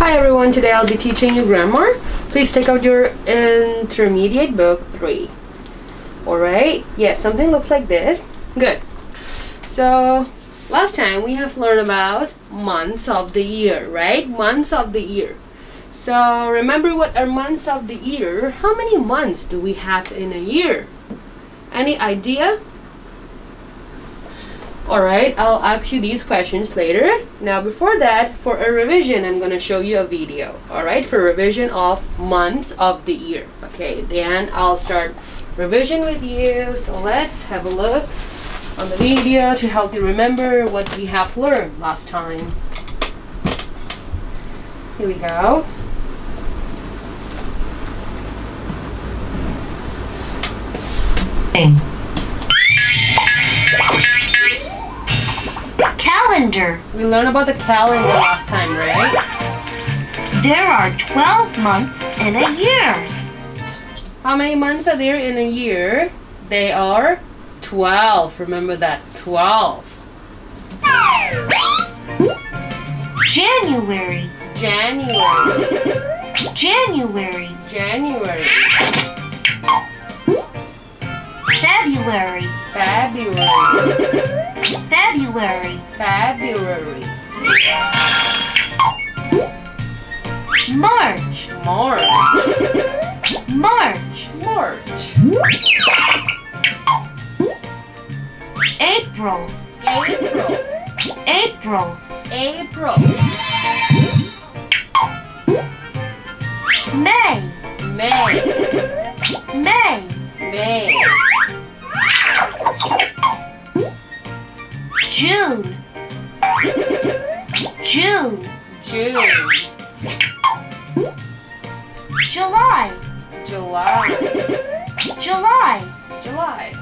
Hi everyone, today I'll be teaching you grammar. Please take out your intermediate book 3. Alright, yes, something looks like this. Good. So, last time we have learned about months of the year, right? Months of the year. So, remember what are months of the year? How many months do we have in a year? Any idea? Alright, I'll ask you these questions later. Now before that, for a revision, I'm going to show you a video. Alright, for revision of months of the year. Okay, then I'll start revision with you. So let's have a look on the video to help you remember what we have learned last time. Here we go. Calendar. We learned about the calendar last time, right? There are 12 months in a year. How many months are there in a year? They are 12. Remember that, 12. January. January. January. January. February. February. February. February. March. March. March. March. April. April. April. April. May. May. May. May. June. June. June. July. July. July. July.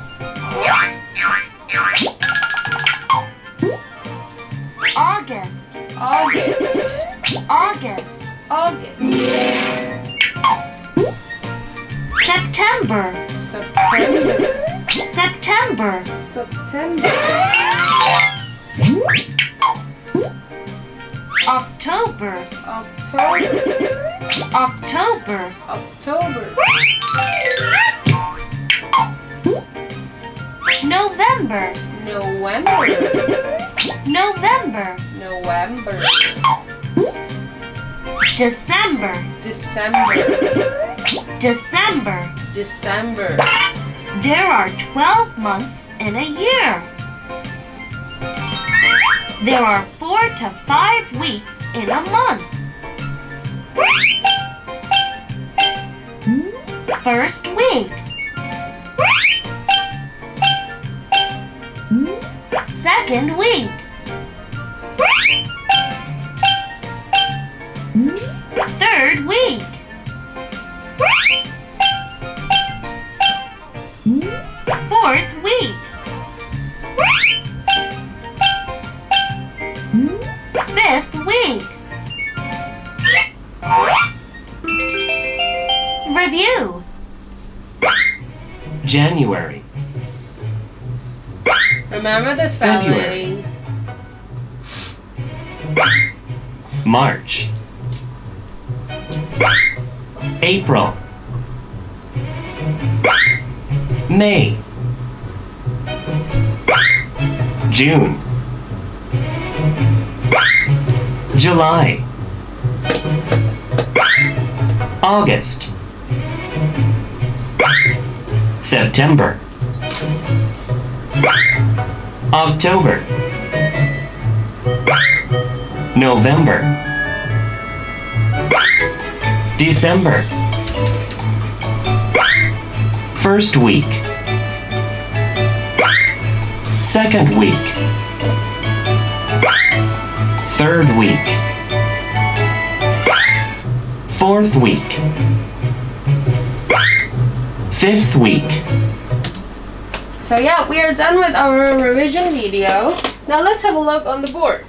August. August. August. August. September. September. September. September. October. October. October. October. November. November. November. November. December. December. December. December. There are 12 months in a year. There are 4 to 5 weeks in a month. First week. Second week. Third week. Fourth week. Fifth week. Review. January. Remember the spelling. March. April. May. June. July. August. September. October. November. December. First week. Second week. Third week. Fourth week. Fifth week. So yeah, we are done with our revision video. Now let's have a look on the board.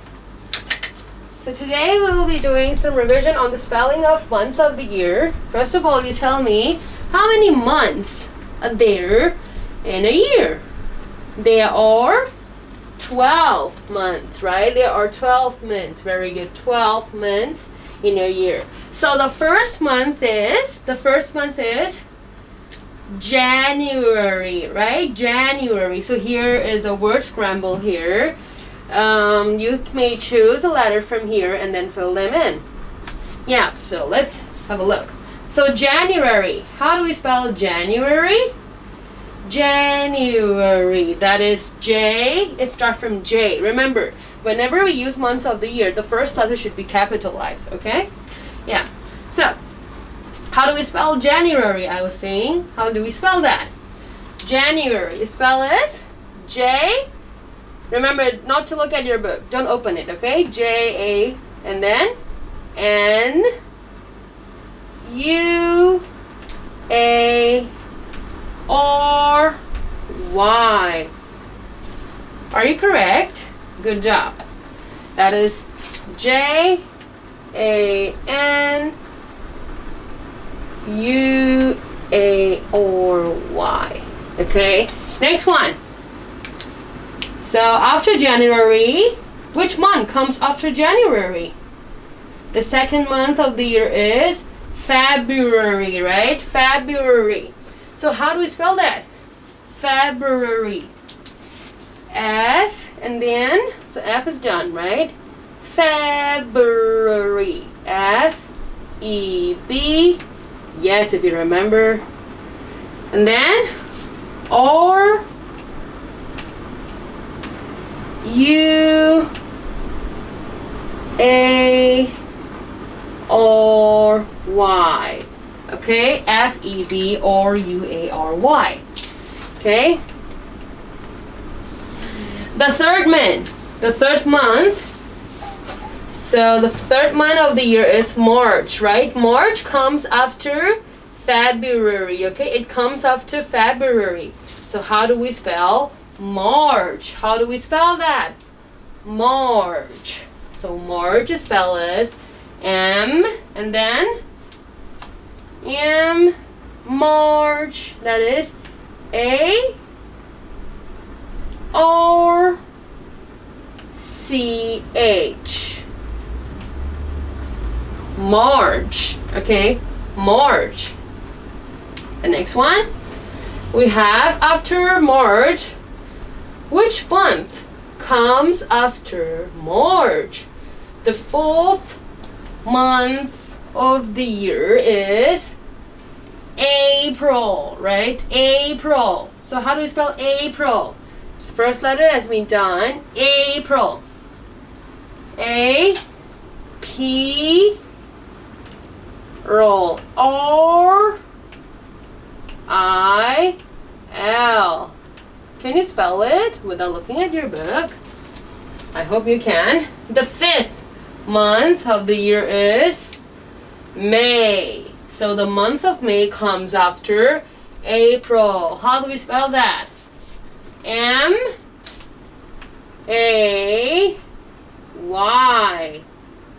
So today we will be doing some revision on the spelling of months of the year. First of all, you tell me how many months are there in a year. There are 12 months, right? There are 12 months. Very good. 12 months in a year. So the first month is January, right? January. So here is a word scramble here. You may choose a letter from here and then fill them in. Yeah, so let's have a look. So January, how do we spell January? January, that is J, it starts from J. Remember, whenever we use months of the year, the first letter should be capitalized, okay? Yeah, so how do we spell January? I was saying, how do we spell that? January, you spell it J. Remember not to look at your book. Don't open it, okay? J-A, and then N-U-A-R-Y. Are you correct? Good job. That is J-A-N-U-A-R-Y. Okay, next one. So after January, which month comes after January? The second month of the year is February, right? February. So how do we spell that? February. F, and then, so F is done, right? February. F-E-B. Yes, if you remember. And then, R U-A-R-Y. Okay, F-E-B-R-U-A-R-Y. Okay. The third month. So the third month of the year is March, right? March comes after February, okay? It comes after February. So how do we spell March? How do we spell that? March. So March is spelled as M, and then M, March. That is A-R-C-H. March. Okay, March. The next one, we have after March. Which month comes after March? The fourth month of the year is April, right? April. So how do we spell April? The first letter has been done. April. A-P R-I-L. Can you spell it without looking at your book? I hope you can. The fifth month of the year is May. So the month of May comes after April. How do we spell that? M-A-Y.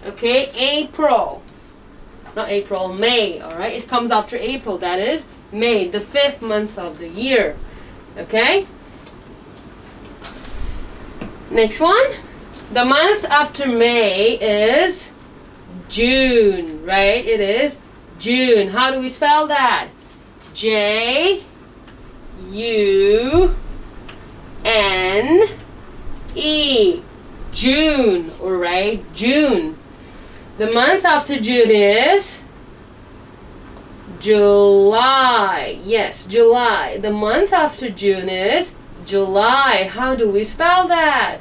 Okay, April. Not April, May, alright? It comes after April, that is May, the fifth month of the year. Okay? Next one. The month after May is June, right? It is June. How do we spell that? J-U-N-E. June, alright? June. The month after June is July. Yes, July. The month after June is July. How do we spell that?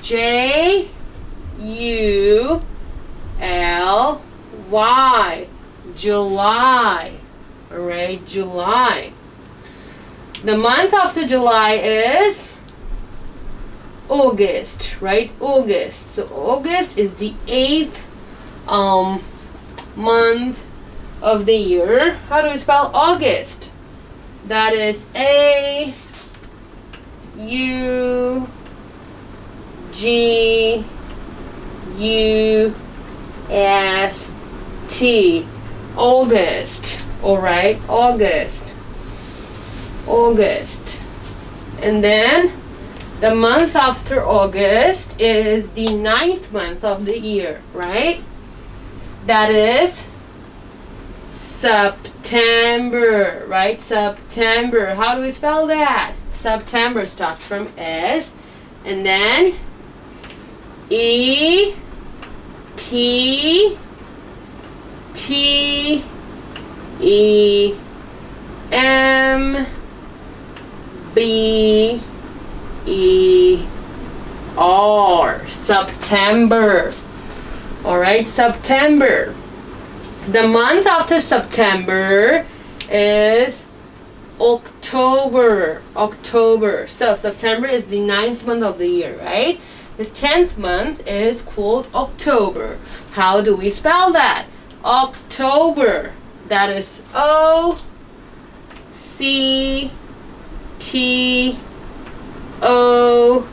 J-U-L-Y. July. Alright, July. The month after July is August, right? August. So August is the 8th month of the year. How do we spell August? That is A-U-G-U-S-T. August. Alright, August. August. And then The month after August is the 9th month of the year, right? That is September, right? September. How do we spell that? September starts from S and then E P T E M B E R. September. Alright, September. The month after September is October. October. So September is the 9th month of the year, right? The 10th month is called October. How do we spell that? October. That is O C T O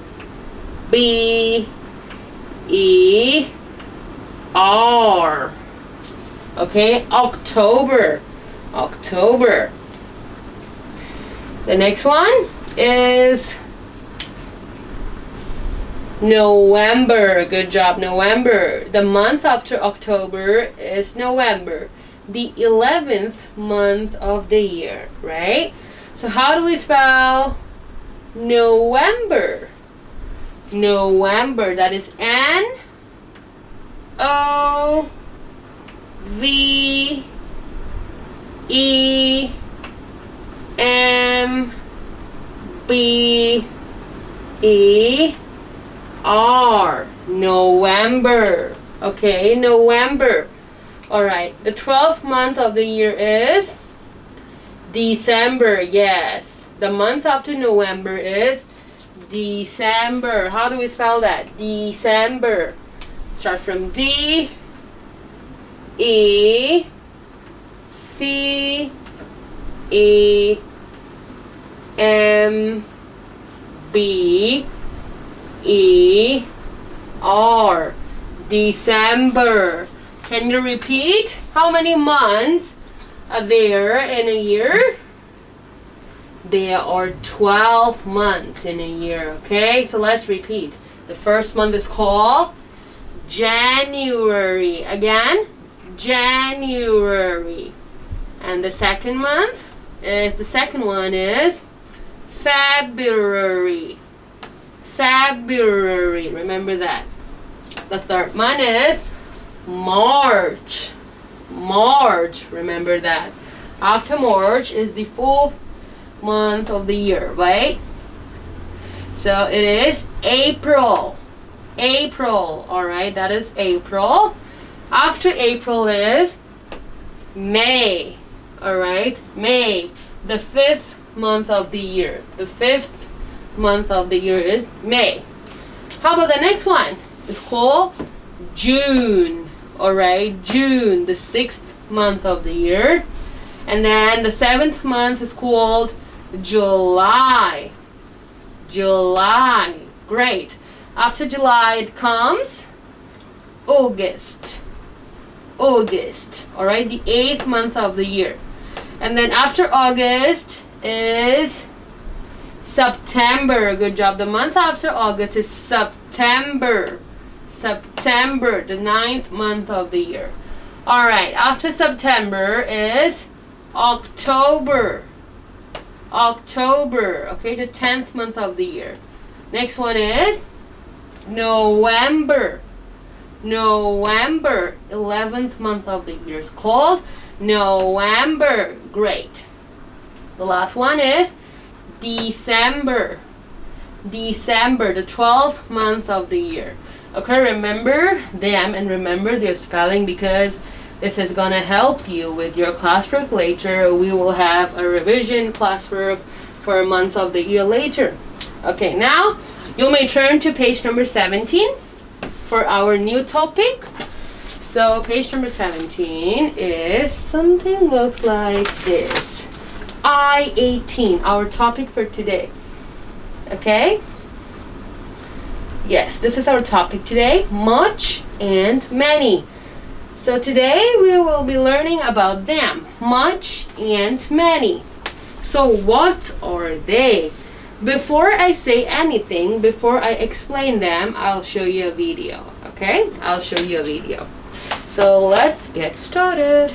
B E R. Okay, October. October. The next one is November. Good job, November. The month after October is November, the 11th month of the year, right? So how do we spell November? November. That is N O V E M B E R. November. Okay, November. Alright, the 12th month of the year is December. Yes, the month after November is December. How do we spell that? December. Start from D E C E M B E R. December. Can you repeat? How many months are there in a year? There are 12 months in a year. Okay, so let's repeat. The first month is called January. Again, January. And the second month is, the second one is February. February. Remember that. The third month is March. March. Remember that. After March is the 4th month of the year, right? So it is April. April. Alright, that is April. After April is May. Alright, May. The 5th month of the year. The 5th month of the year is May. How about the next one? It's called June. Alright, June. The 6th month of the year. And then the 7th month is called July. July. Great. After July it comes August. August. Alright, the 8th month of the year. And then after August is September. Good job. The month after August is September. September, the 9th month of the year. Alright, after September is October. October. Okay, the 10th month of the year. Next one is November. November, 11th month of the year is called November. Great. The last one is December. December, the 12th month of the year. Okay, remember them and remember their spelling, because this is gonna help you with your classwork later. We will have a revision classwork for months of the year later. Okay, now you may turn to page number 17 for our new topic. So page number 17 is something looks like this. I-18, our topic for today. Okay? Yes, this is our topic today. Much and many. So today we will be learning about them. Much and many. So what are they? before I say anything, before I explain them, I'll show you a video. Okay, I'll show you a video. So let's get started.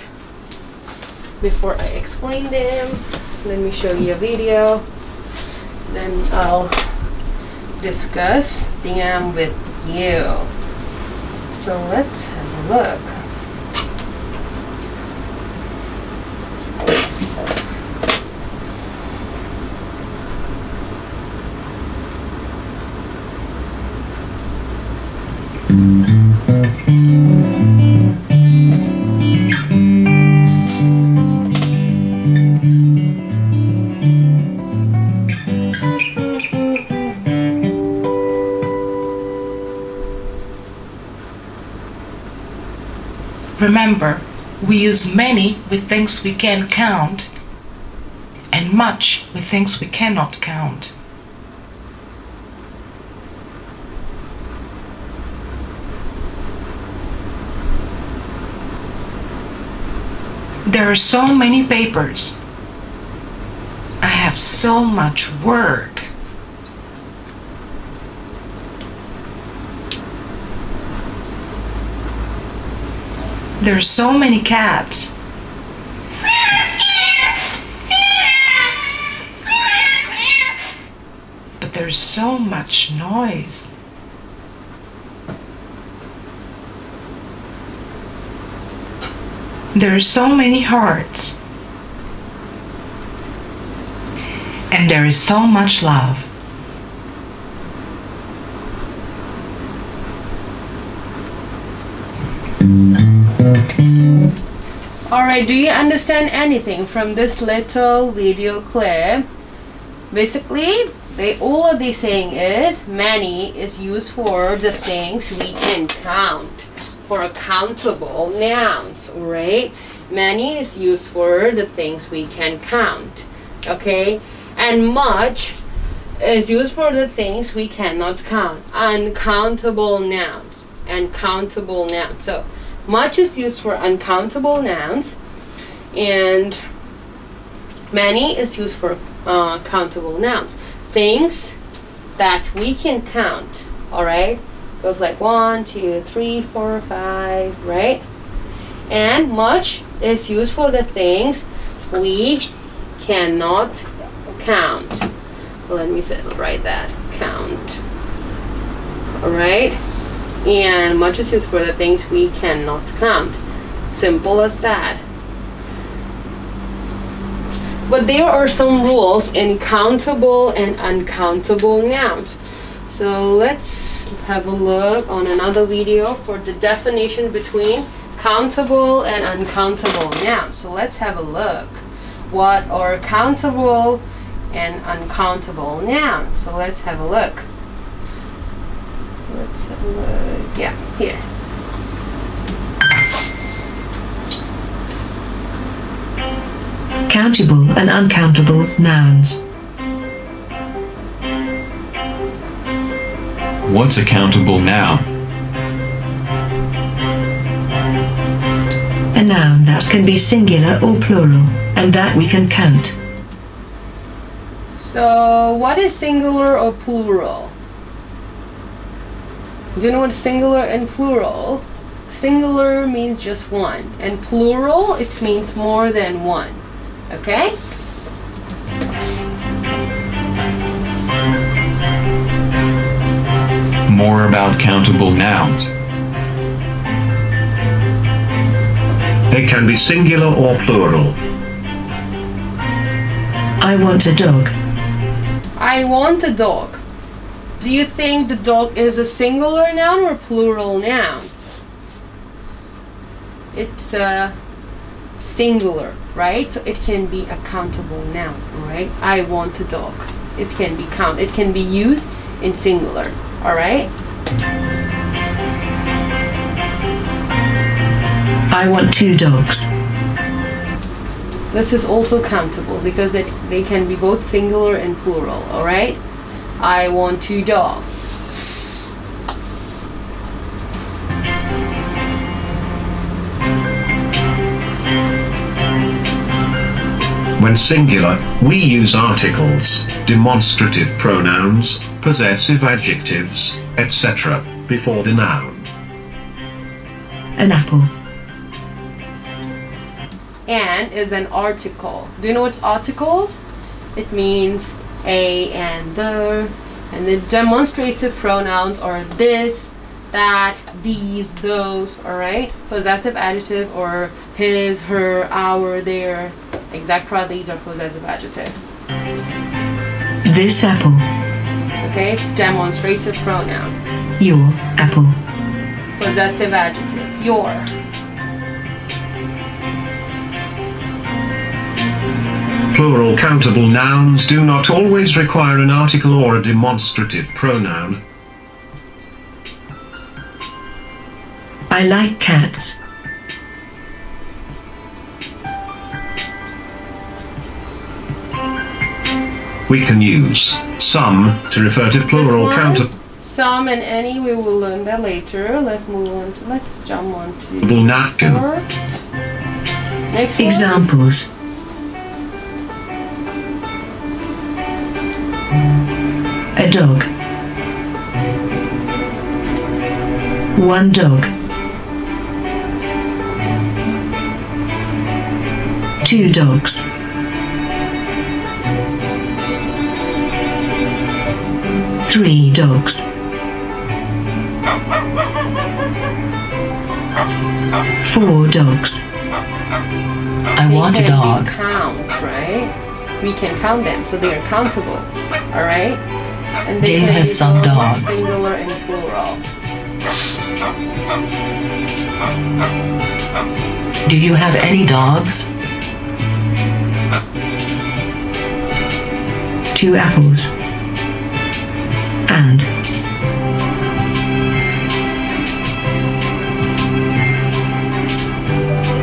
Before I explain them, let me show you a video. Then I'll discuss them with you. So let's have a look. Remember, we use many with things we can count and much with things we cannot count. There are so many papers. I have so much work. There are so many cats. But there's so much noise. There are so many hearts. And there is so much love. Alright, do you understand anything from this little video clip? Basically, all they're saying is many is used for the things we can count, for countable nouns, alright? Many is used for the things we can count, okay? And much is used for the things we cannot count, uncountable nouns, and countable nouns. So much is used for uncountable nouns, and many is used for countable nouns. Things that we can count, alright? Goes like 1, 2, 3, 4, 5, right? And much is used for the things we cannot count. Let me write that. Count. Alright? And much is used for the things we cannot count. Simple as that. But there are some rules in countable and uncountable nouns. So let's have a look on another video for the definition between countable and uncountable nouns. So let's have a look. What are countable and uncountable nouns? So let's have a look. Let's have a look. Yeah, here. Countable and uncountable nouns. What's a countable noun? A noun that can be singular or plural, and that we can count. So what is singular or plural? Do you know what singular and plural? Singular means just one, and plural, it means more than one. Okay? More about countable nouns. They can be singular or plural. I want a dog. I want a dog. Do you think the dog is a singular noun or plural noun? It's a singular, right? So it can be a countable noun, right? I want a dog. It can be it can be used in singular, all right? I want 2 dogs. This is also countable because they can be both singular and plural, all right? I want 2 dogs. When singular, we use articles, demonstrative pronouns, possessive adjectives, etc., before the noun. An apple. An is an article. Do you know what's articles? It means a and the demonstrative pronouns are this, that, these, those, alright? Possessive adjective or his, her, our, their, etc. These are possessive adjective. This apple. Okay? Demonstrative pronoun. Your apple. Possessive adjective. Your. Plural countable nouns do not always require an article or a demonstrative pronoun. I like cats. We can use some to refer to plural countable Some and any, we will learn that later. Let's move on to, let's jump on to noun. next one. Examples. A dog. One dog. Two dogs. Three dogs. Four dogs. I want a dog. Count, right? We can count them, so they are countable. All right. And they Dave can has be some both dogs. Singular and plural. Do you have any dogs? Two apples. And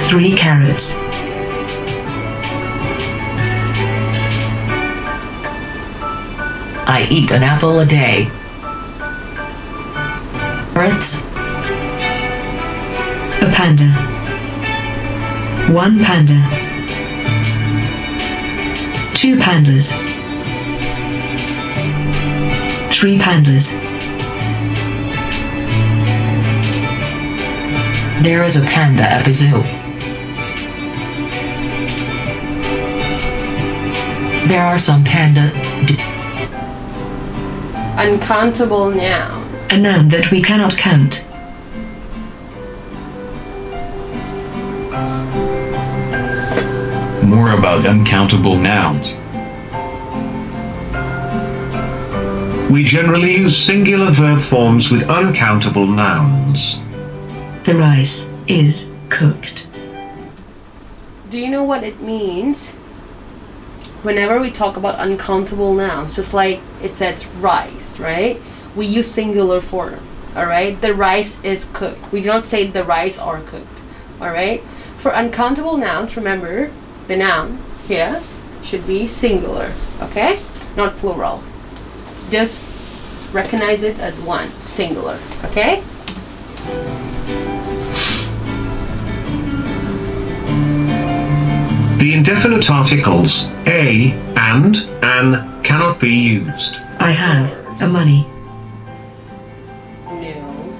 three carrots. I eat an apple a day. Carrots. A panda. One panda. Two pandas. Three pandas. There is a panda at the zoo. There are some panda. Uncountable noun. A noun that we cannot count. More about uncountable nouns. We generally use singular verb forms with uncountable nouns. The rice is cooked. Do you know what it means? Whenever we talk about uncountable nouns, just like it says rice, right? We use singular form, all right? The rice is cooked. We do not say the rice are cooked, all right? For uncountable nouns, remember, the noun here should be singular, okay? Not plural. Just recognize it as one, singular, okay? The indefinite articles a and an cannot be used. I have a money. No.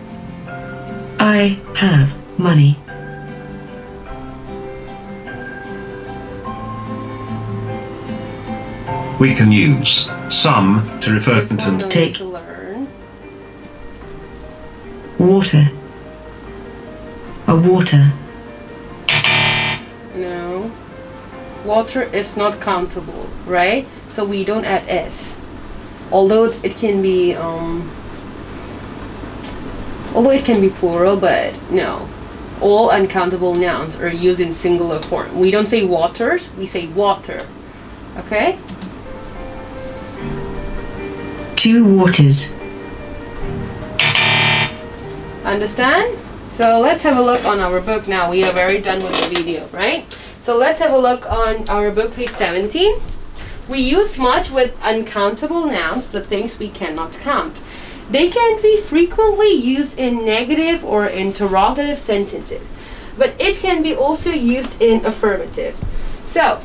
I have money. We can use some to refer This one to we'll Take. need to learn. Water. A water. No. Water is not countable, right? So we don't add s. Although it can be plural, but no. All uncountable nouns are used in singular form. We don't say waters, we say water. Okay? Two waters. Understand? So let's have a look on our book now. We are very done with the video, right? So let's have a look on our book, page 17. We use much with uncountable nouns, the things we cannot count. They can be frequently used in negative or interrogative sentences, but it can be also used in affirmative. So,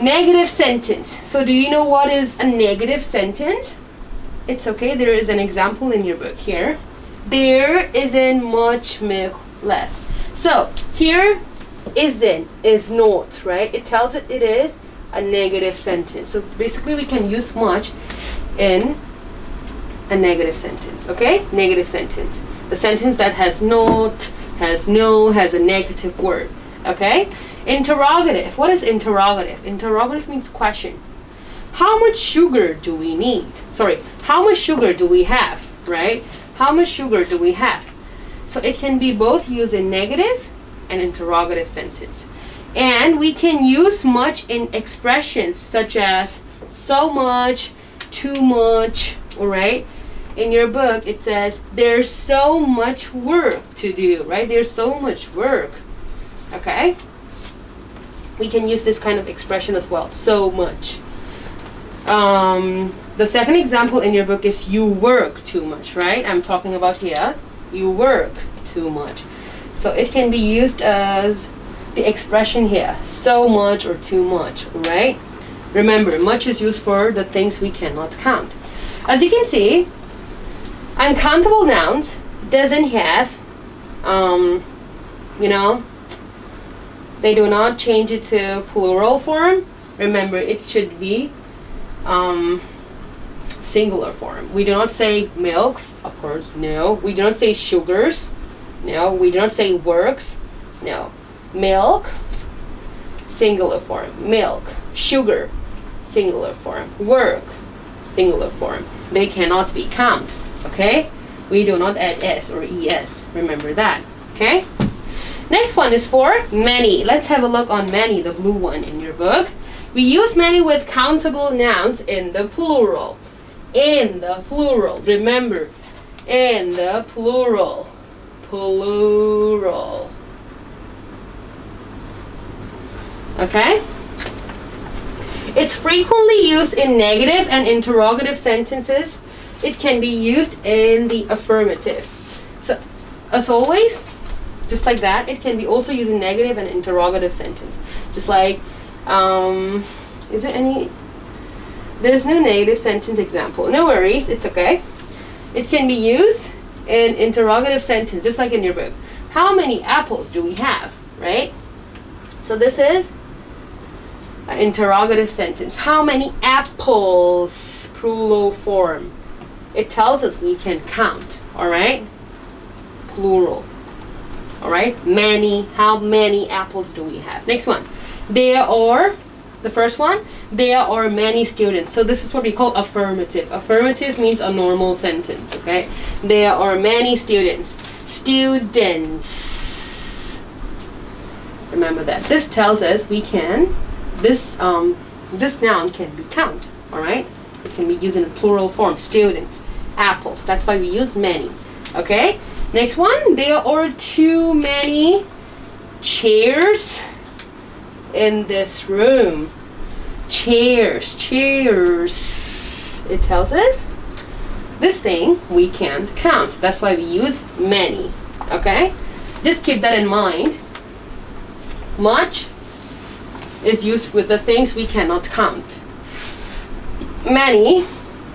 Negative sentence. So do you know what is a negative sentence? It's okay, there is an example in your book here. There isn't much milk left. So here isn't is not, right? It tells it is a negative sentence. So basically we can use much in a negative sentence, okay? Negative sentence. The sentence that has not, has no, has a negative word, okay? Interrogative. What is interrogative? Interrogative means question. How much sugar do we need? Sorry, how much sugar do we have, right? How much sugar do we have? So it can be both used in negative and interrogative sentence. And we can use much in expressions such as so much, too much, all right? In your book, it says there's so much work to do, right? There's so much work, okay? We can use this kind of expression as well, so much. The second example in your book is you work too much, right? I'm talking about here, you work too much. So it can be used as the expression here, so much or too much, right? Remember, much is used for the things we cannot count. As you can see, uncountable nouns doesn't have, you know, they do not change it to plural form. Remember, it should be singular form. We do not say milks, of course, no. We do not say sugars, no. We do not say works, no. Milk, singular form. Milk, sugar, singular form. Work, singular form. They cannot be count, okay? We do not add s or es, remember that, okay? Next one is for many. Let's have a look on many, the blue one in your book. We use many with countable nouns in the plural. In the plural, remember, in the plural. Plural. Okay? It's frequently used in negative and interrogative sentences. It can be used in the affirmative. So, as always, just like that, it can be also used in negative and interrogative sentence. Just like, is there any, there's no negative sentence example. No worries, it's okay. It can be used in interrogative sentence, just like in your book. How many apples do we have, right? So this is an interrogative sentence. How many apples, plural form. It tells us we can count, all right? Plural. All right, many, how many apples do we have? Next one, there are, the first one, there are many students. So this is what we call affirmative. Affirmative means a normal sentence, okay? There are many students. Students. Remember that. This tells us we can, this noun can be count, all right? It can be used in a plural form, students, apples. That's why we use many, okay? Next one, there are too many chairs in this room. Chairs, chairs. It tells us this thing we can't count. That's why we use many, okay? Just keep that in mind. Much is used with the things we cannot count. Many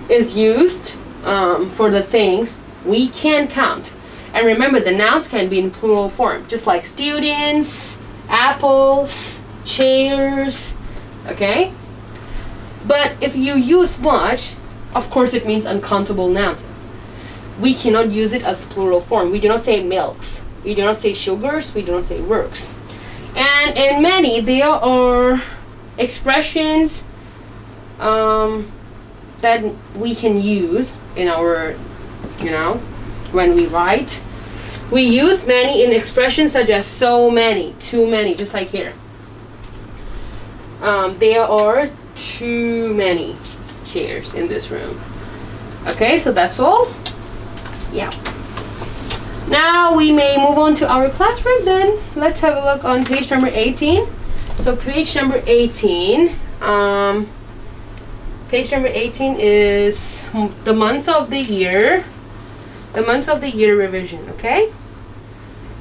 is used for the things we can count. And remember, the nouns can be in plural form, just like students, apples, chairs, okay? But if you use much, of course it means uncountable nouns. We cannot use it as plural form. We do not say milks. We do not say sugars. We do not say works. And in many, there are expressions that we can use in our, you know, when we write. We use many in expressions such as so many, too many, just like here. There are too many chairs in this room. Okay, so that's all. Yeah. Now we may move on to our classwork then. Let's have a look on page number 18. So page number 18. Page number 18 is the months of the year. The months of the year revision, okay?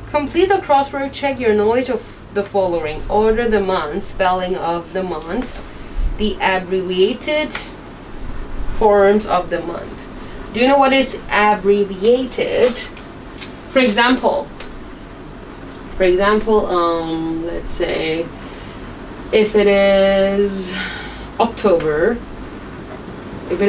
Complete the crossword, check your knowledge of the following. Order the months, spelling of the months, the abbreviated forms of the month. Do you know what is abbreviated? For example, let's say if it is October, it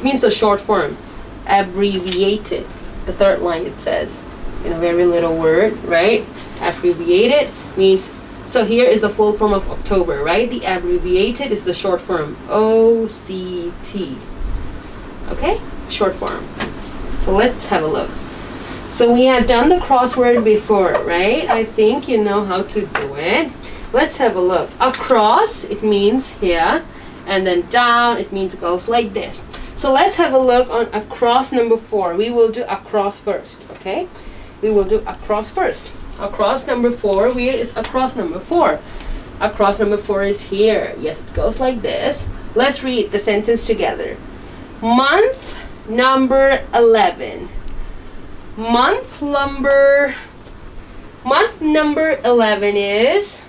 means the short form. Abbreviated, the third line it says in a very little word, right? Abbreviated means, so here is the full form of October, right? The abbreviated is the short form, OCT. Okay, short form. So let's have a look. So we have done the crossword before, right? I think you know how to do it. Let's have a look. Across, it means here, and then down, it means it goes like this. So let's have a look on across number 4. We will do across first, okay? We will do across first. Across number 4, where is across number 4? Across number 4 is here. Yes, it goes like this. Let's read the sentence together. Month number 11. Month number 11 is,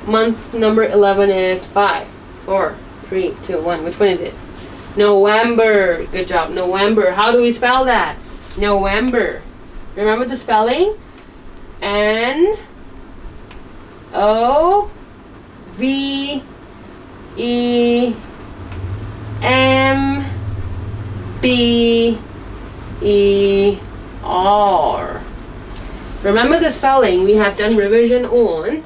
month number 11 is 5, 4, 3, 2, 1. Which one is it? November. Good job. November. How do we spell that? November. Remember the spelling? N-O-V-E-M-B-E-R. Remember the spelling. We have done revision on.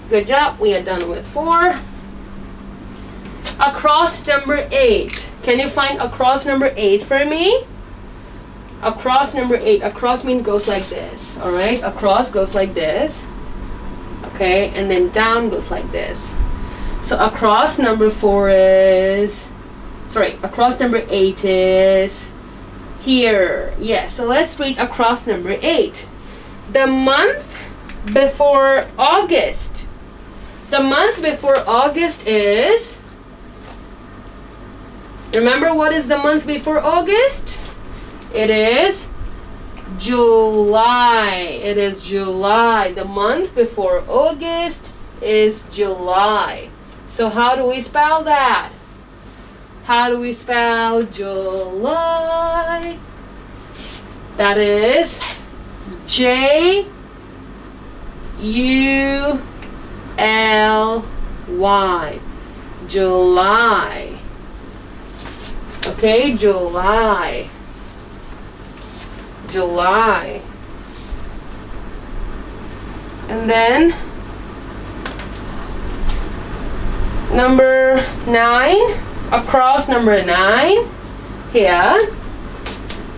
Good job. We are done with 4. Across number 8. Can you find across number 8 for me? Across number 8. Across means goes like this. Alright? Across goes like this. Okay? And then down goes like this. So across number 4 is... Sorry. Across number 8 is... here. Yes. So let's read across number 8. The month before August. The month before August is... Remember what is the month before August? It is July. It is July. The month before August is July. So how do we spell that? How do we spell July? That is J-U-L-Y. July. Okay, July. July. And then number 9, across number 9 here.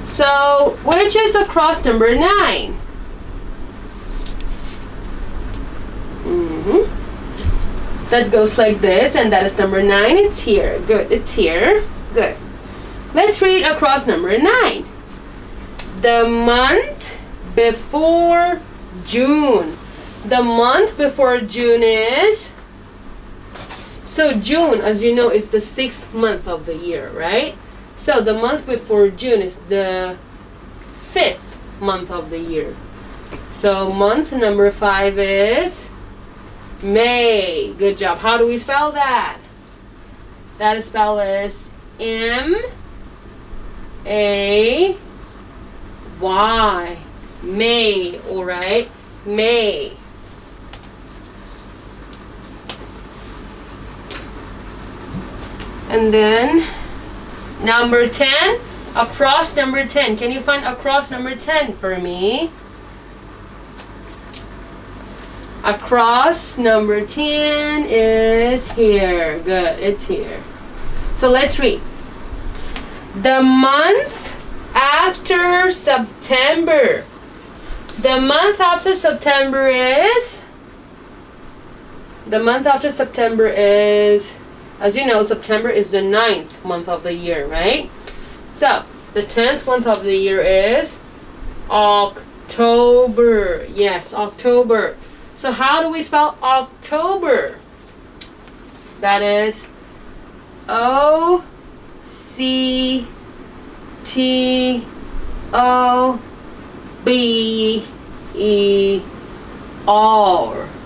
So which is across number 9? That goes like this, and that is number 9. It's here. Good. It's here. Good. Let's read across number 9. The month before June. The month before June is... So June, as you know, is the 6th month of the year, right? So the month before June is the 5th month of the year. So month number 5 is May. Good job. How do we spell that? That spell is M-A-Y. May, alright? May. And then number 10, across number 10. Can you find across number 10 for me? Across number 10 is here. Good, it's here. So let's read. The month after September. The month after September is... The month after September is... As you know, September is the 9th month of the year, right? So, the 10th month of the year is October. Yes, October. So how do we spell October? That is O-C-T-O-B-E-R. T-O-B-E-R.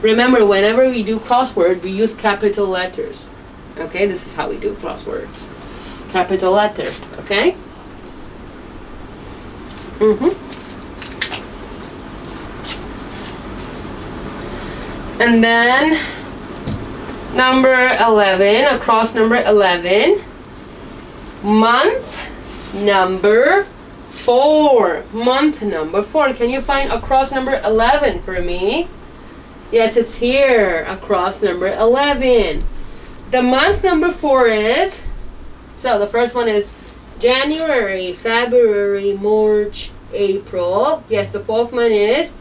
Remember, whenever we do crossword, we use capital letters. Okay, this is how we do crosswords. Capital letter, okay? And then number 11, across number 11, month number 4. Month number 4. Can you find across number 11 for me? Yes, it's here, across number 11. The month number 4 is, so the first one is January, February, March, April. Yes, the fourth one is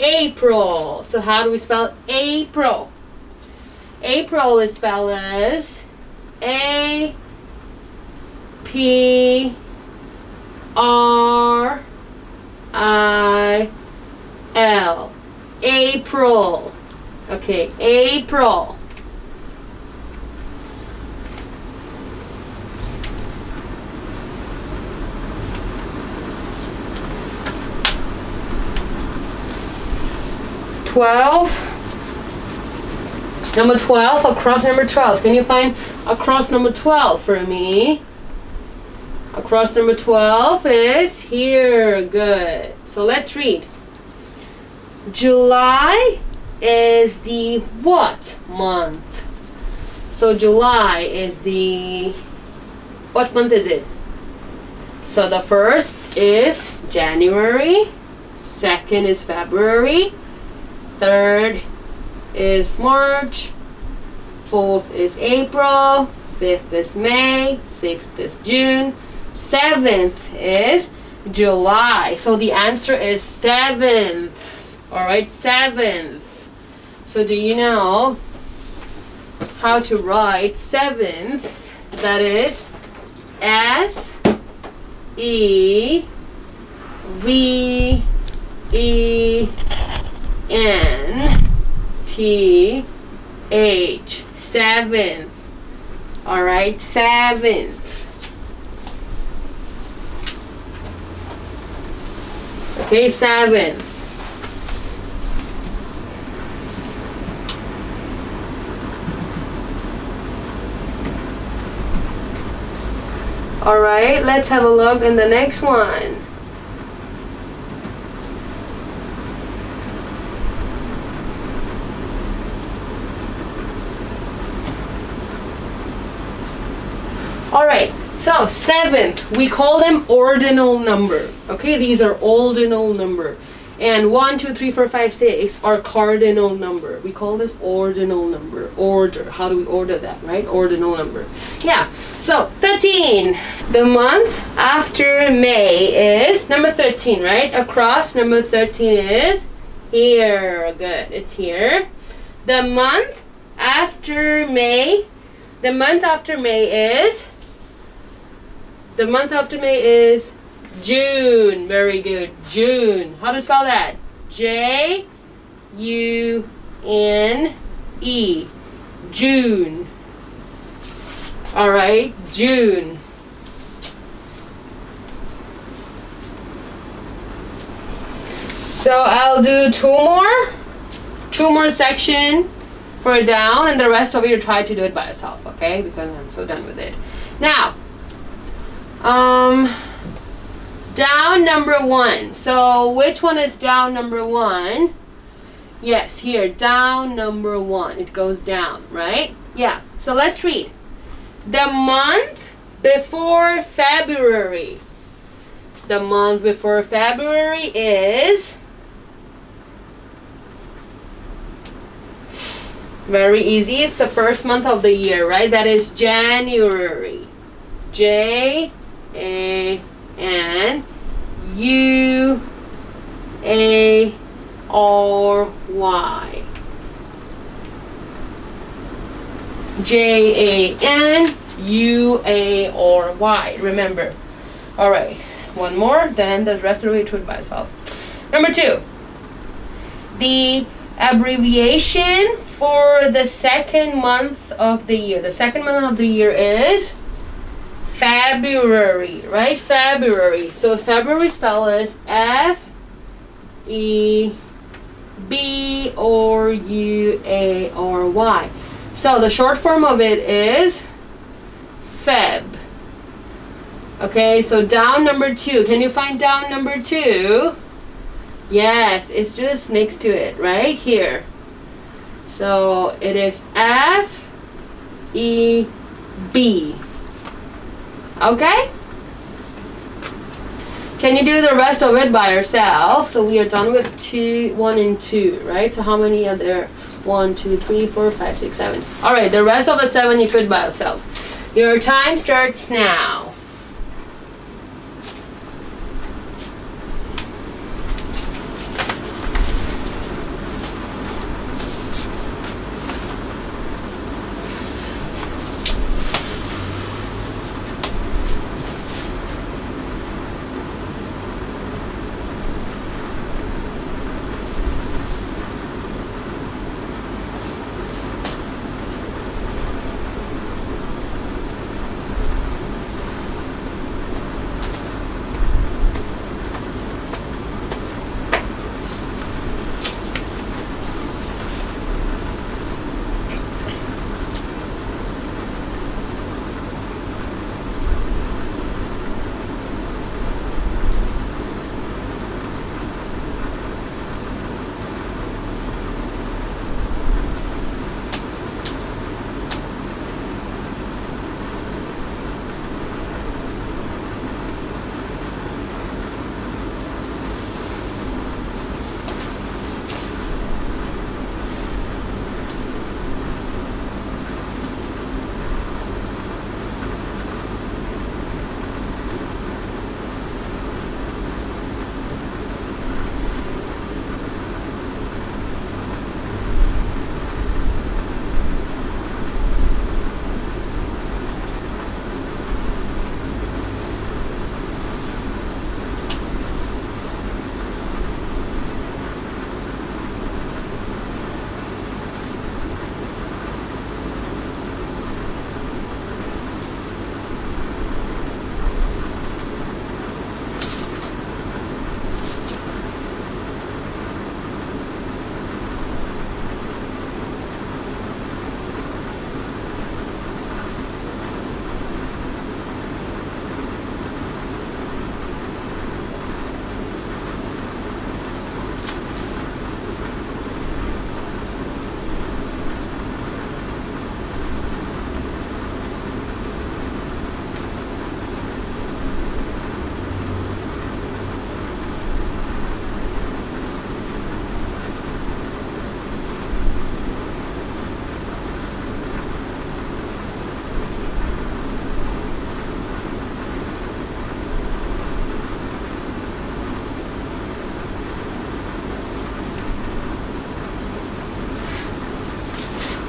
April. So how do we spell April? April is spelled as A-P-R-I-L. April. Okay, April. Number 12, across number 12. Can you find across number 12 for me? Across number 12 is here. Good. So let's read. July is the what month? So July is the, what month is it? So the first is January, second is February, third is March, fourth is April, fifth is May, sixth is June, seventh is July. So the answer is 7th. Alright, 7th. So do you know how to write 7th? That is S-E-V-E-N-T-H. 7th. Alright, 7th. Okay, 7th. Alright, let's have a look in the next one. Alright, so 7th, we call them ordinal number. Okay, these are ordinal number. And 1, 2, 3, 4, 5, 6 are cardinal number. We call this ordinal number. Order. How do we order that, right? Ordinal number. Yeah. So 13. The month after May is number 13, right? Across number 13 is here. Good. It's here. The month after May. The month after May is. The month after May is June. Very good. June. How to spell that? J-U-N-E. June. Alright. June. So I'll do two more section for down, and the rest of you try to do it by yourself, okay? Because I'm so done with it. Now, down number 1. So which one is down number 1? Yes, here, down number 1. It goes down, right? Yeah. So let's read. The month before February. The month before February is very easy. It's the first month of the year, right? That is January. J-A-N-U-A-R-Y. J-A-N-U-A-R-Y. Remember. Alright. One more, then the rest of it would by itself. Number 2. The abbreviation for the second month of the year. The second month of the year is February, right? February. So February spell is F-E-B-R-U-A-R-Y. So the short form of it is Feb. Okay, so down number 2. Can you find down number 2? Yes, it's just next to it, right here. So it is F-E-B. Okay? Can you do the rest of it by yourself? So we are done with 1 and 2, right? So how many are there? 1, 2, 3, 4, 5, 6, 7. Alright, the rest of the 7 you do it by yourself. Your time starts now.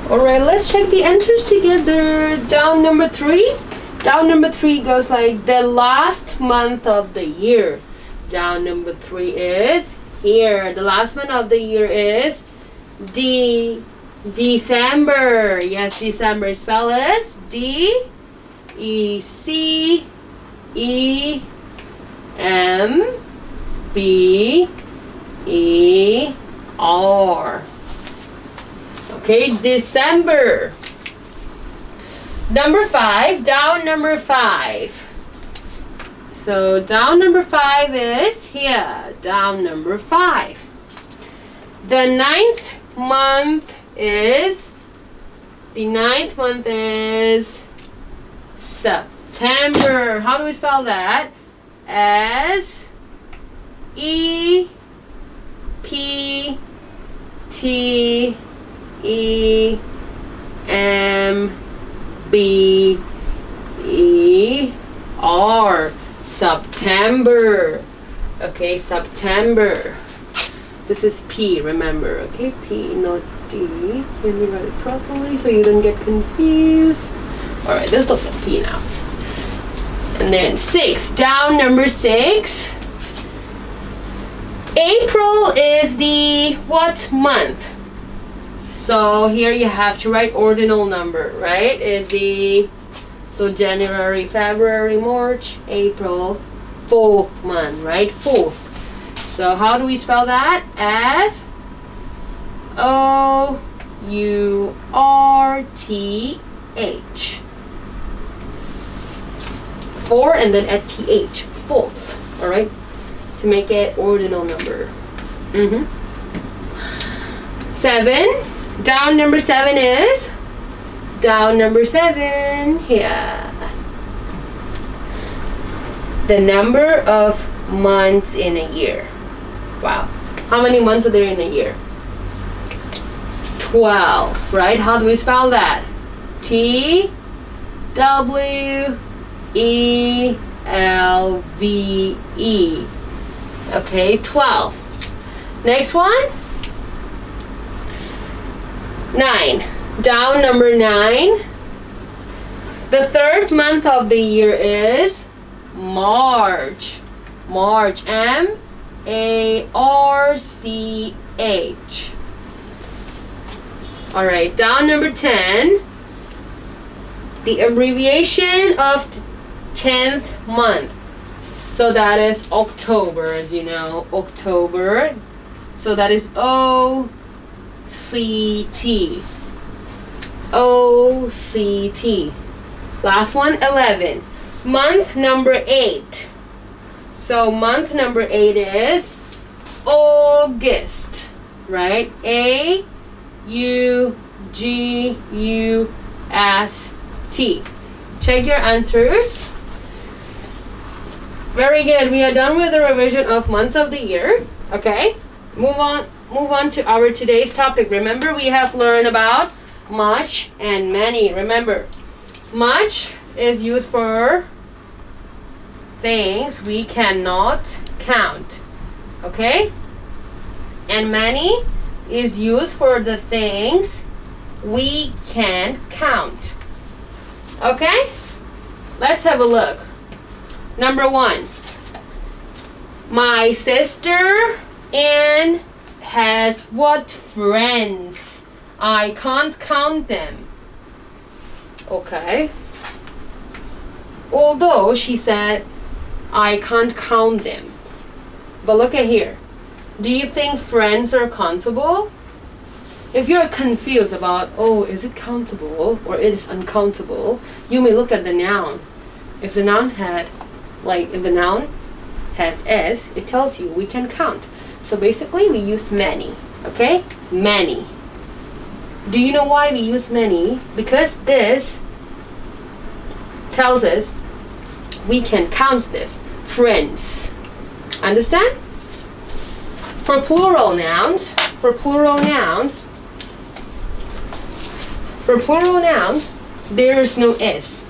Alright, let's check the answers together. Down number 3. Down number 3 goes like the last month of the year. Down number 3 is here. The last month of the year is December. Yes, December. Spell is D-E-C-E-M-B-E-R. Okay, December. Number 5, down number 5. So down number 5 is here. Down number 5. The 9th month is September. How do we spell that? S-E-P-T-E-M-B-E-R. September. Okay, September. This is P, remember. Okay, P, not D. Let me write it properly so you don't get confused. Alright, this looks like P now. And then 6, down number 6. April is the what month? So here you have to write ordinal number, right? So January, February, March, April, 4th month, right? 4th. So how do we spell that? F-O-U-R-T-H. 4 and then at TH. 4th. Alright? To make it ordinal number. 7. Down number 7 is? Down number 7 here. The number of months in a year. Wow. How many months are there in a year? 12, right? How do we spell that? T-W-E-L-V-E. Okay, 12. Next one? 9. Down number 9. The 3rd month of the year is March. March. M-A-R-C-H. Alright, down number 10. The abbreviation of 10th month. So that is October, as you know. October. So that is O-C-T. O-C-T. Last one, 11. Month number 8. So month number 8 is August, right? A-U-G-U-S-T. Check your answers. Very good. We are done with the revision of months of the year. Okay. Move on to our today's topic. Remember, we have learned about much and many. Remember, much is used for things we cannot count, okay? And many is used for the things we can count, okay? Let's have a look. Number 1. My sister Anne has what friends? I can't count them. Okay. Although she said, I can't count them. But look at here. Do you think friends are countable? If you're confused about, oh, is it countable or it is uncountable, you may look at the noun. If the noun if the noun has S, it tells you we can count. So basically we use many, okay? Many. Do you know why we use many? Because this tells us we can count this. Friends. Understand? For plural nouns, there is no S.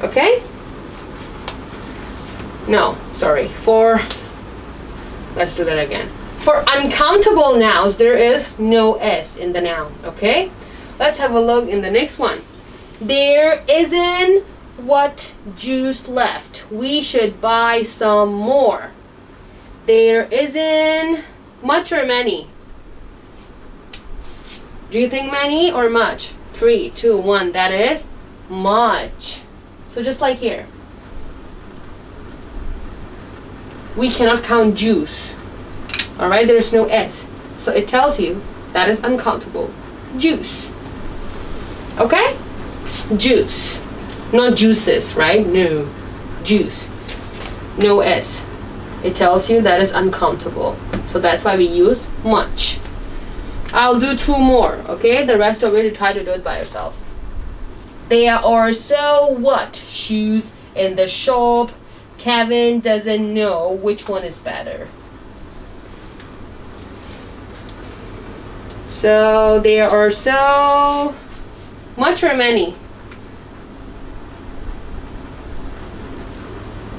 Okay? No, sorry. Let's do that again. For uncountable nouns, there is no S in the noun. Okay? Let's have a look in the next one. There isn't what juice left. We should buy some more. There isn't much or many. Do you think many or much? 3, 2, 1. That is much. So just like here. We cannot count juice. Alright, there's no S. So it tells you that is uncountable. Juice. Okay? Juice. Not juices, right? No. Juice. No S. It tells you that is uncountable. So that's why we use much. I'll do 2 more, okay? The rest of it, you try to do it by yourself. There are so what shoes in the shop. Kevin doesn't know which one is better. So there are so much or many?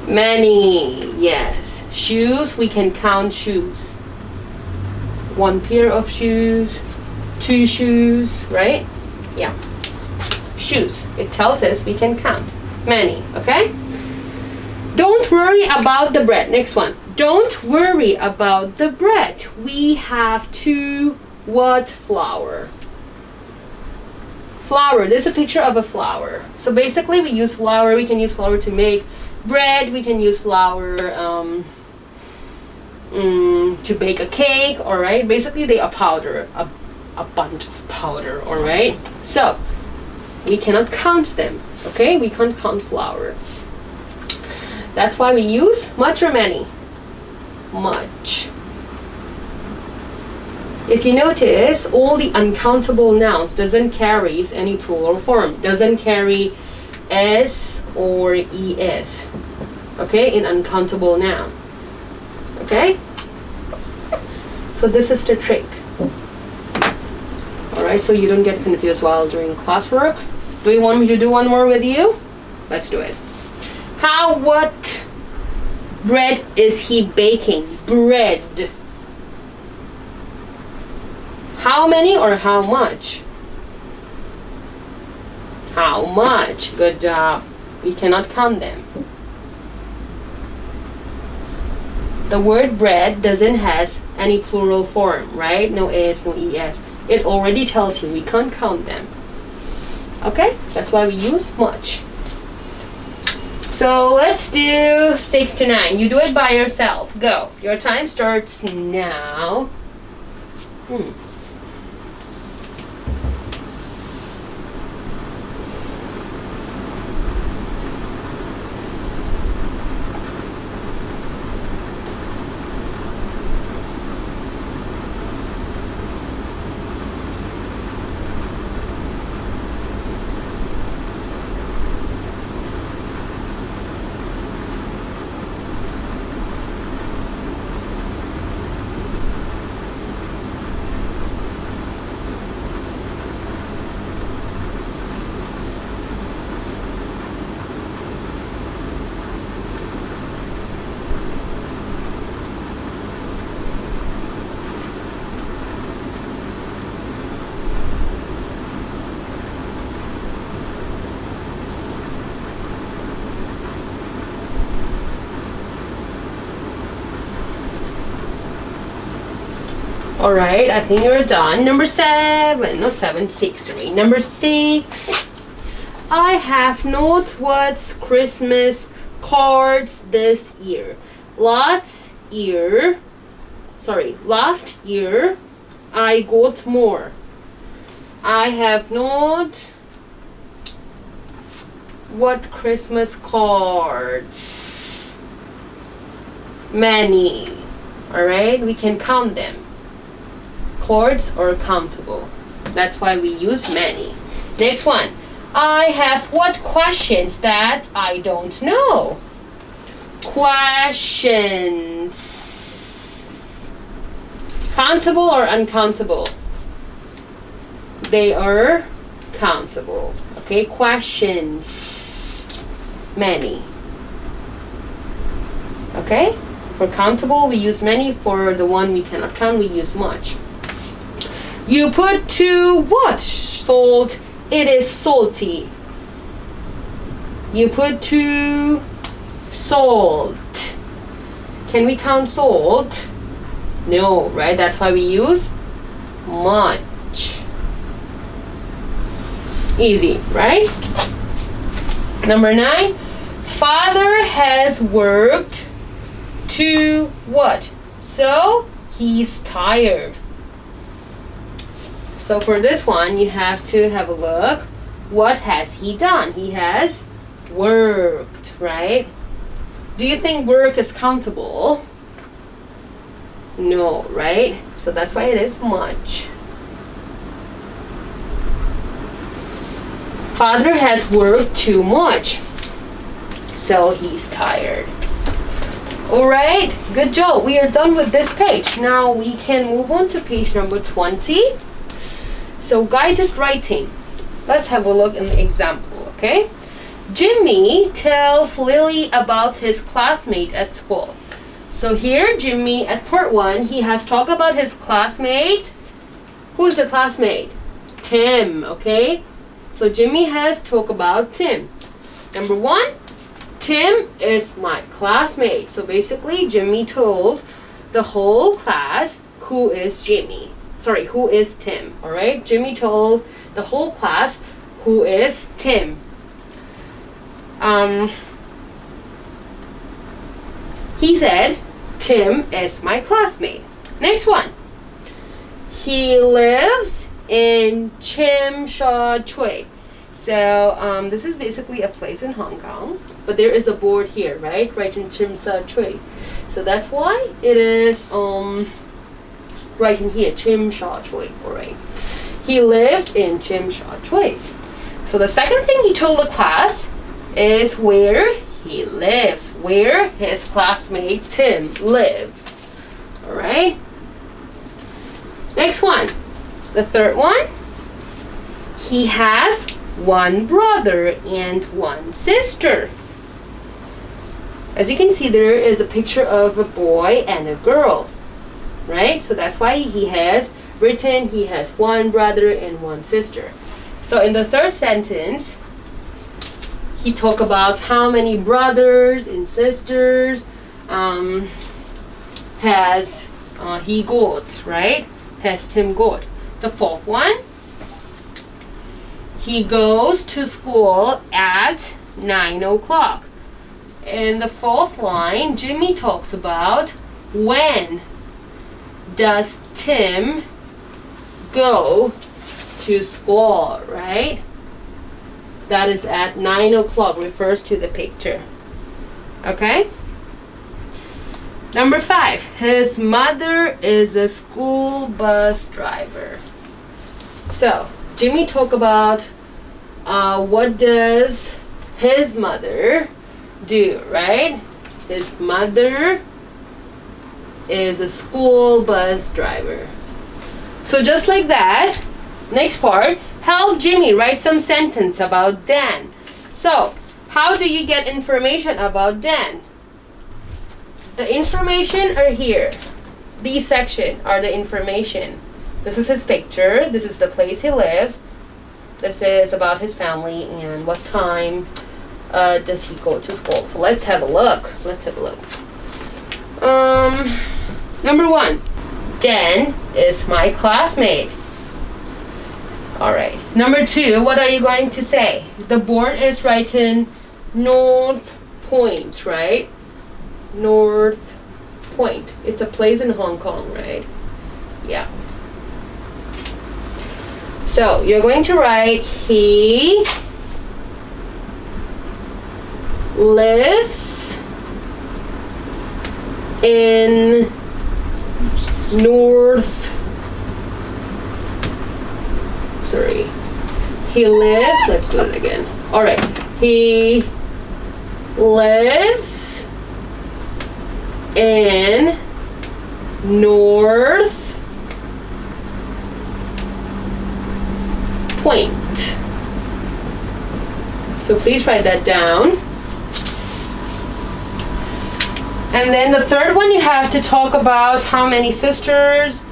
Many, yes. Shoes, we can count shoes. 1 pair of shoes, 2 shoes, right? Yeah. Shoes. It tells us we can count. Many, okay? Don't worry about the bread. Next one. Don't worry about the bread. We have 2 what flour? Flour. This is a picture of a flour. So basically we use flour. We can use flour to make bread. We can use flour to bake a cake. Alright. Basically they are powder. A bunch of powder. Alright. So we cannot count them. Okay. We can't count flour. That's why we use much or many. Much. If you notice, all the uncountable nouns doesn't carry any plural form. Doesn't carry s or es. Okay, in uncountable noun. Okay? So this is the trick. Alright, so you don't get confused while doing classwork. Do you want me to do one more with you? Let's do it. What bread is he baking? Bread. How many or how much? How much? Good job. We cannot count them. The word bread doesn't has any plural form, right? No es, no es. It already tells you we can't count them. Okay? That's why we use much. So let's do 6 to 9. You do it by yourself. Go. Your time starts now. Alright, I think you're done. Number 7, not 7, 6, sorry. Number 6. I have not what Christmas cards this year. Last year I got more. I have not what Christmas cards. Many. Alright, we can count them. Cards or countable. That's why we use many. Next one. I have what questions that I don't know. Questions. Countable or uncountable? They are countable. Okay, questions. Many. Okay? For countable, we use many. For the one we cannot count, we use much. You put to what? Salt. It is salty. You put to salt. Can we count salt? No, right? That's why we use much. Easy, right? Number 9. Father has worked to what? So he's tired. So for this one, you have to have a look. What has he done? He has worked, right? Do you think work is countable? No, right? So that's why it is much. Father has worked too much, so he's tired. Alright, good job. We are done with this page. Now we can move on to page number 20. So guided writing. Let's have a look in the example, okay? Jimmy tells Lily about his classmate at school. So here, Jimmy, at part 1, he has talked about his classmate. Who's the classmate? Tim, okay? So Jimmy has talked about Tim. Number 1, Tim is my classmate. So basically, Jimmy told the whole class who is Jimmy. Sorry, who is Tim, alright? Jimmy told the whole class who is Tim. He said, Tim is my classmate. Next one. He lives in Chim Sha Tsui. So this is basically a place in Hong Kong, but there is a board here, right? Right in Chim Sha Tsui. So that's why it is right in here, Chim Sha Tsui. Alright. He lives in Chim Sha Tsui. So the second thing he told the class is where he lives, where his classmate Tim lived. Alright. Next one. The third one. He has one brother and one sister. As you can see, there is a picture of a boy and a girl, right? So that's why he has written he has one brother and one sister. So in the third sentence, he talked about how many brothers and sisters has he got, right? Has Tim got. The fourth one, he goes to school at 9 o'clock. In the fourth line, Jimmy talks about when does Tim go to school, right? That is at 9 o'clock, refers to the picture. Okay? Number 5, his mother is a school bus driver. So, Jimmy talked about what does his mother do, right? His mother is a school bus driver. So just like that, next part, help Jimmy write some sentence about Dan. So, how do you get information about Dan? The information are here. These sections are the information. This is his picture. This is the place he lives. This is about his family and what time does he go to school. So let's have a look. Let's have a look. Number 1, Dan is my classmate. Alright. Number 2, what are you going to say? The board is written North Point, right? North Point. It's a place in Hong Kong, right? Yeah. So you're going to write he lives in North. Sorry. He lives. Let's do it again. All right. He lives in North Point. So please write that down. And then the third one, you have to talk about how many sisters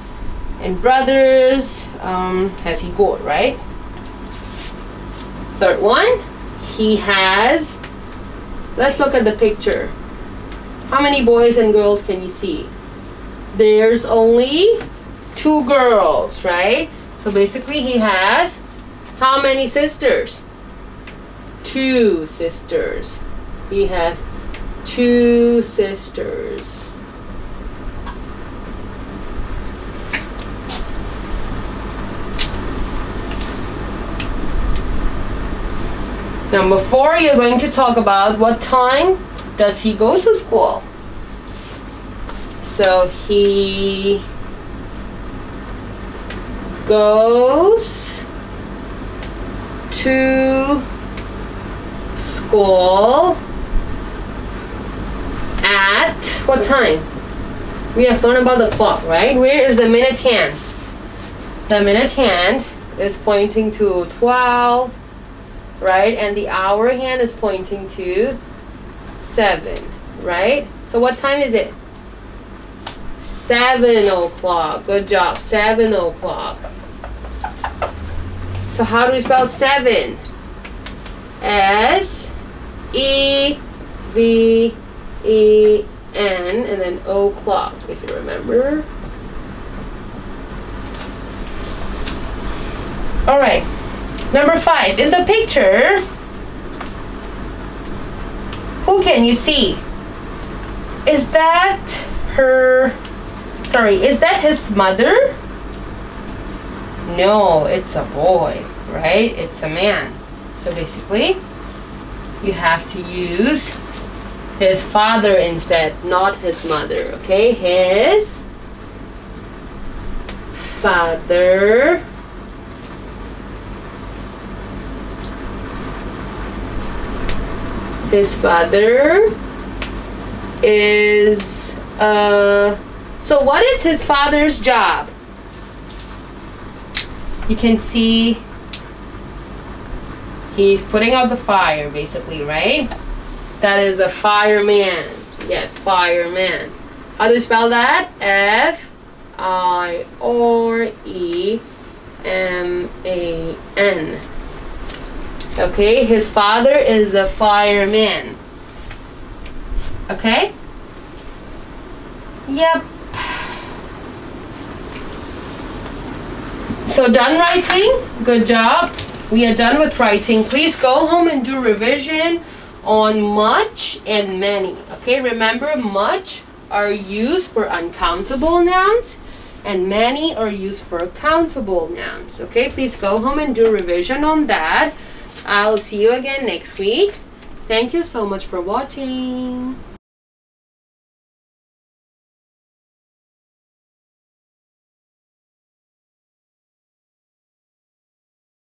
and brothers has he got, right? Third one, he has, let's look at the picture. How many boys and girls can you see? There's only 2 girls, right? So basically he has how many sisters? 2 sisters. He has 2 sisters. Number 4, you're going to talk about what time does he go to school. So he goes to school at what time? We have learned about the clock, right? Where is the minute hand? The minute hand is pointing to 12, right? And the hour hand is pointing to 7, right? So what time is it? 7 o'clock. Good job. 7 o'clock. So how do we spell 7? S-E-V-E-N and then o'clock, if you remember. Alright. Number 5. In the picture, who can you see? Is that her... Sorry, is that his mother? No, it's a boy, right? It's a man. So basically, you have to use his father instead, not his mother, okay? His father is so what is his father's job? You can see he's putting out the fire, basically, right? That is a fireman. Yes, fireman. How do you spell that? F-I-R-E-M-A-N. Okay, his father is a fireman. Okay? Yep. So done writing? Good job. We are done with writing. Please go home and do revision on much and many. Okay, remember, much are used for uncountable nouns and many are used for countable nouns. Okay, please go home and do revision on that. I'll see you again next week. Thank you so much for watching.